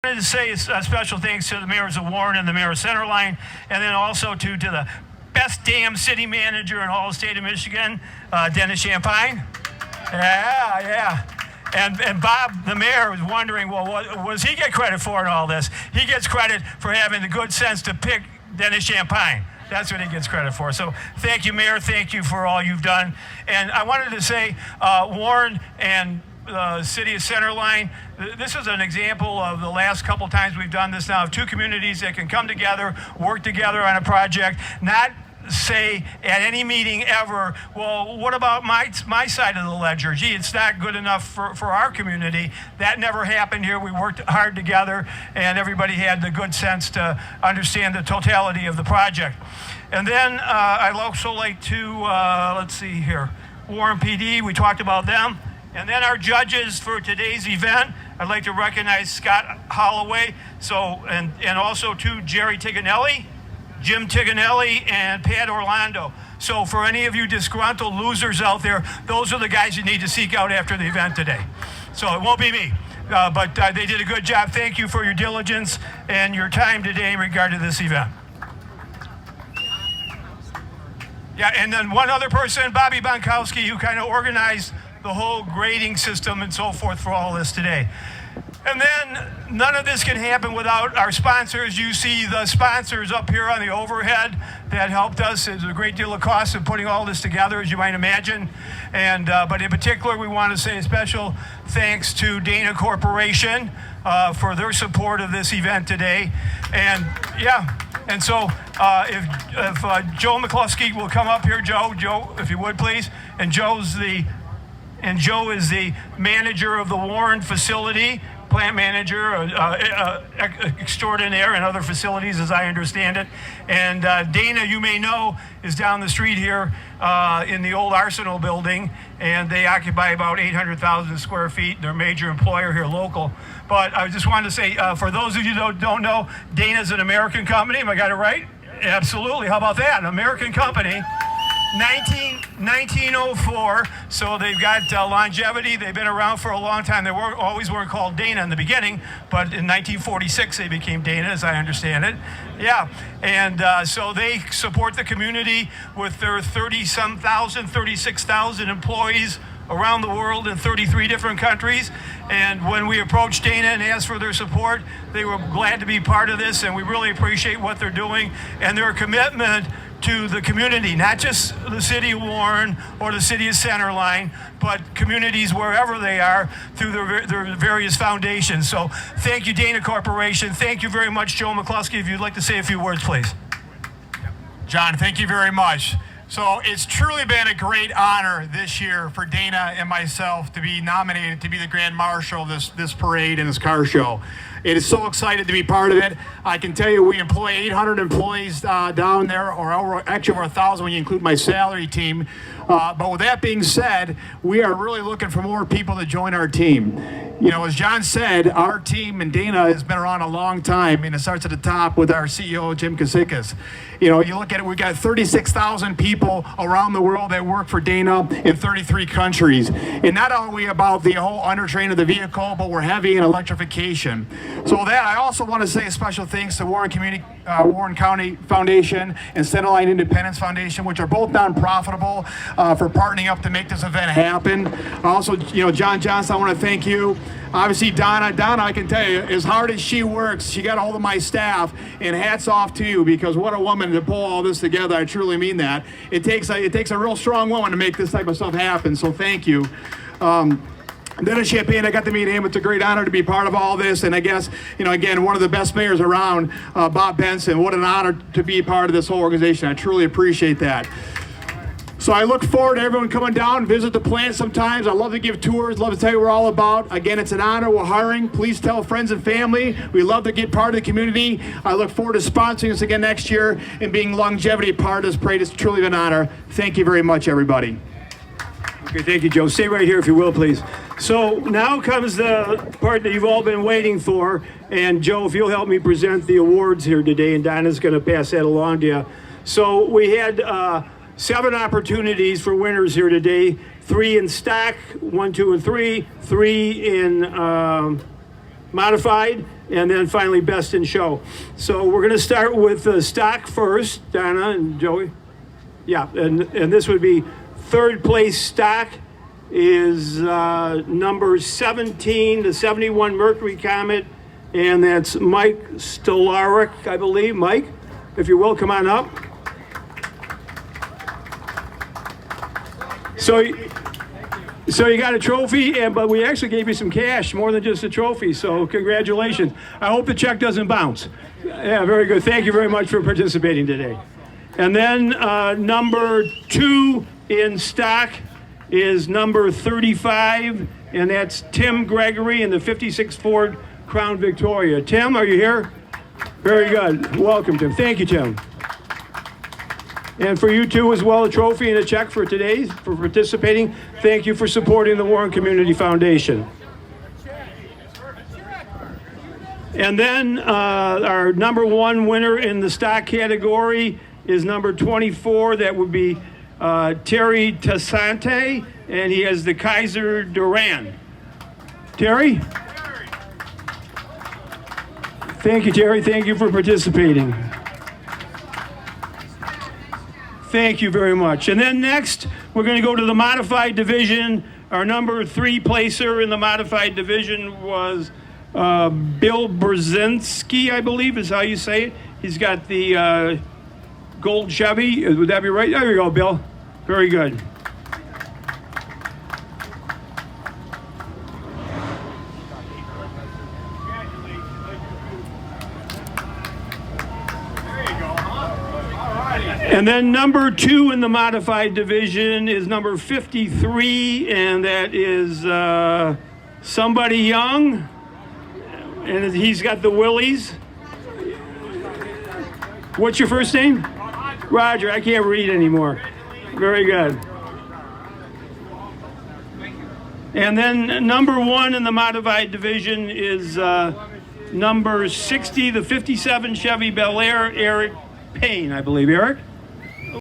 I wanted to say a special thanks to the mayors of Warren and the mayor of Centerline, and then also to the best damn city manager in all the state of Michigan, Dennis Champagne. Yeah. And Bob, the mayor, was wondering, well, what does he get credit for in all this? He gets credit for having the good sense to pick Dennis Champagne. That's what he gets credit for. So thank you, Mayor. Thank you for all you've done. And I wanted to say, Warren and the city of Centerline, this is an example of the last couple times we've done this now, of two communities that can come together, work together on a project, not say at any meeting ever, well, what about my side of the ledger? Gee, it's not good enough for our community. That never happened here. We worked hard together, and everybody had the good sense to understand the totality of the project. And then I'd also like to, let's see here, Warren PD, we talked about them. And then our judges for today's event, I'd like to recognize Scott Holloway, and also to Jerry Tiganelli, Jim Tiganelli, and Pat Orlando. So for any of you disgruntled losers out there, those are the guys you need to seek out after the event today. So it won't be me, but they did a good job. Thank you for your diligence and your time today in regard to this event. Yeah, and then one other person, Bobby Bonkowski, who kind of organized the whole grading system and so forth for all this today. And then none of this can happen without our sponsors. You see the sponsors up here on the overhead that helped us. There's a great deal of cost in putting all this together, as you might imagine. And but in particular, we want to say a special thanks to Dana Corporation for their support of this event today. And yeah, and so if Joe McCluskey will come up here, Joe, if you would please. And Joe is the manager of the Warren facility, plant manager extraordinaire in other facilities, as I understand it. And Dana, you may know, is down the street here in the old Arsenal building, and they occupy about 800,000 square feet. They're a major employer here local. But I just wanted to say, for those of you that don't know, Dana's an American company. Have I got it right? Absolutely. How about that? An American company. 1904, so they've got longevity. They've been around for a long time. They always weren't called Dana in the beginning, but in 1946 they became Dana, as I understand it. Yeah, and so they support the community with their 36,000 employees around the world in 33 different countries. And when we approached Dana and asked for their support, they were glad to be part of this, and we really appreciate what they're doing and their commitment to the community, not just the city of Warren or the city of Centerline, but communities wherever they are through their various foundations. So thank you, Dana Corporation. Thank you very much, Joe McCluskey. If you'd like to say a few words, please. John, thank you very much. So it's truly been a great honor this year for Dana and myself to be nominated to be the Grand Marshal of this parade and this car show. It is so excited to be part of it. I can tell you we employ 800 employees down there, or actually over 1,000 when you include my salary team. But with that being said, we are really looking for more people to join our team. You know, as John said, our team and Dana has been around a long time, and it starts at the top with our CEO, Jim Kasikas. You know, you look at it, we've got 36,000 people around the world that work for Dana in 33 countries. And not only about the whole undertrain of the vehicle, but we're heavy in electrification. So with that, I also want to say a special thanks to Warren County Foundation and Centerline Independence Foundation, which are both non-profitable, for partnering up to make this event happen. Also, you know, John Johnson, I want to thank you. Obviously, Donna, I can tell you, as hard as she works, she got a hold of my staff, and hats off to you, because what a woman to pull all this together. I truly mean that. It takes a real strong woman to make this type of stuff happen, so thank you. Dennis Champagne, I got to meet him. It's a great honor to be part of all this. And I guess, you know, again, one of the best mayors around, Bob Benson. What an honor to be part of this whole organization. I truly appreciate that. So I look forward to everyone coming down and visit the plant sometimes. I love to give tours, love to tell you what we're all about. Again, it's an honor. We're hiring. Please tell friends and family. We love to get part of the community. I look forward to sponsoring us again next year and being longevity part of this parade. It's truly been an honor. Thank you very much, everybody. Okay, thank you, Joe. Stay right here if you will, please. So now comes the part that you've all been waiting for. And Joe, if you'll help me present the awards here today, and Donna's going to pass that along to you. So we had 7 opportunities for winners here today. 3 in stock, 1, 2, and 3. 3 in modified, and then finally best in show. So we're going to start with stock first, Donna and Joey. Yeah, and this would be third place stock is number 17, the 71 Mercury Comet, and that's Mike Stolaric, I believe. Mike, if you will, come on up. So you got a trophy, but we actually gave you some cash, more than just a trophy, so congratulations. I hope the check doesn't bounce. Yeah, very good. Thank you very much for participating today. And then number 2 in stock is number 35, and that's Tim Gregory in the 56 Ford Crown Victoria. Tim, are you here? Very good. Welcome, Tim. Thank you, Tim. And for you too as well, a trophy and a check for today for participating. Thank you for supporting the Warren Community Foundation. And then our number 1 winner in the stock category is number 24. That would be Terry Tassante, and he has the Kaiser Duran. Terry? Thank you, Terry. Thank you for participating. Thank you very much. And then next, we're going to go to the modified division. Our number 3 placer in the modified division was Bill Brzezinski, I believe is how you say it. He's got the gold Chevy. Would that be right? There you go, Bill. Very good. And then number 2 in the modified division is number 53, and that is somebody young, and he's got the Willies. What's your first name? Roger. I can't read anymore. Very good. And then number 1 in the modified division is number 60, the 57 Chevy Bel Air, Eric Payne, I believe. Eric?